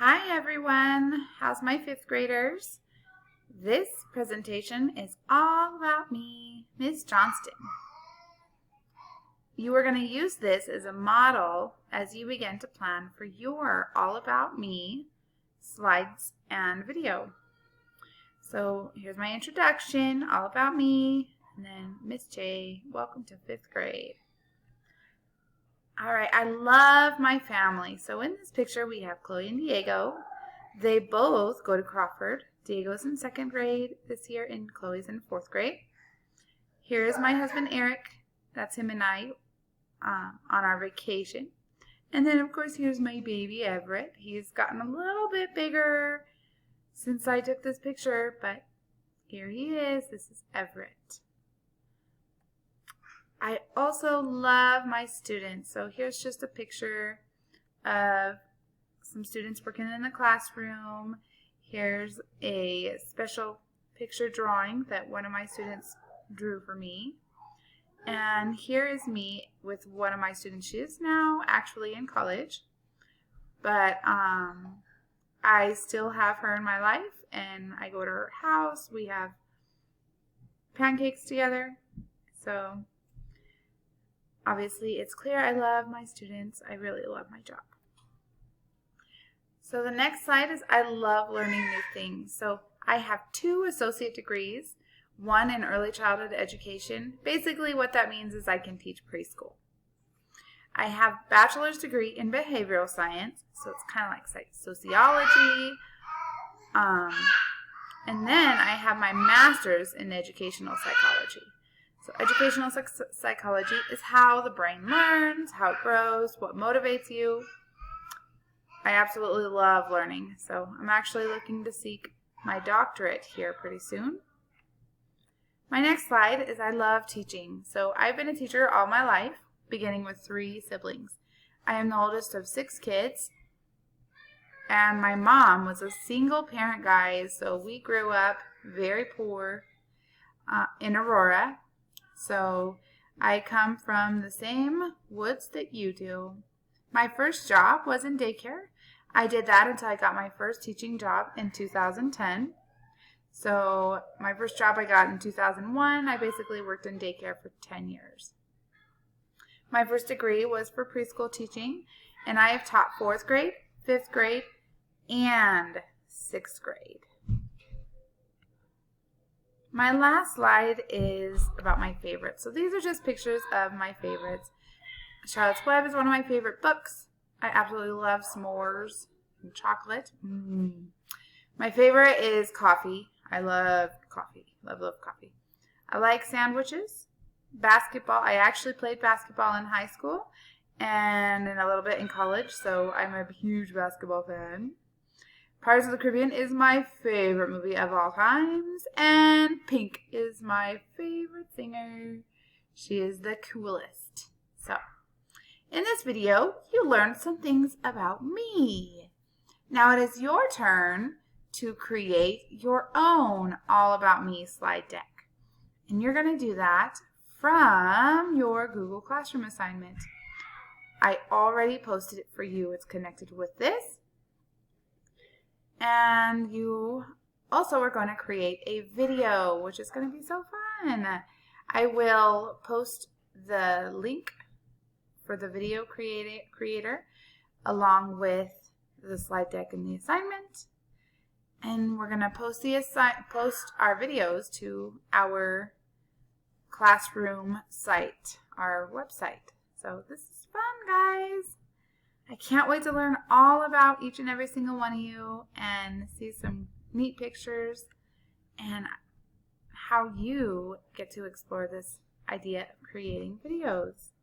Hi everyone, how's my fifth graders? This presentation is all about me, Miss Johnston. You are going to use this as a model as you begin to plan for your All About Me slides and video. So here's my introduction, all about me, and then Miss J, welcome to fifth grade. All right, I love my family. So in this picture, we have Chloe and Diego. They both go to Crawford. Diego's in second grade this year, and Chloe's in fourth grade. Here is my husband, Eric. That's him and I on our vacation. And then, of course, here's my baby, Everett. He's gotten a little bit bigger since I took this picture, but here he is. This is Everett. I also love my students. So here's just a picture of some students working in the classroom. Here's a special picture drawing that one of my students drew for me. And here is me with one of my students. She is now actually in college, but I still have her in my life, and I go to her house. We have pancakes together. So obviously, it's clear I love my students. I really love my job. So the next slide is I love learning new things. So I have 2 associate degrees, one in early childhood education. Basically, what that means is I can teach preschool. I have a bachelor's degree in behavioral science, so it's kind of like sociology. And then I have my master's in educational psychology. So educational psychology is how the brain learns, how it grows, what motivates you. I absolutely love learning. So I'm actually looking to seek my doctorate here pretty soon. My next slide is I love teaching. So I've been a teacher all my life, beginning with 3 siblings. I am the oldest of 6 kids. And my mom was a single parent, guys. So we grew up very poor in Aurora. So I come from the same woods that you do. My first job was in daycare. I did that until I got my first teaching job in 2010. So my first job I got in 2001. I basically worked in daycare for 10 years. My first degree was for preschool teaching, and I have taught 4th grade, 5th grade, and 6th grade. My last slide is about my favorites. So these are just pictures of my favorites. Charlotte's Web is one of my favorite books. I absolutely love s'mores and chocolate. My favorite is coffee. I love coffee. Love coffee. I like sandwiches. Basketball. I actually played basketball in high school and a little bit in college, so I'm a huge basketball fan. Pirates of the Caribbean is my favorite movie of all times, and Pink is my favorite singer. She is the coolest. So, in this video, you learned some things about me. Now it is your turn to create your own All About Me slide deck. And you're going to do that from your Google Classroom assignment. I already posted it for you. It's connected with this. And you also are going to create a video, which is going to be so fun. I will post the link for the video creator along with the slide deck and the assignment. And we're going to post our videos to our classroom site, our website. So this is fun, guys. I can't wait to learn all about each and every single one of you and see some neat pictures and how you get to explore this idea of creating videos.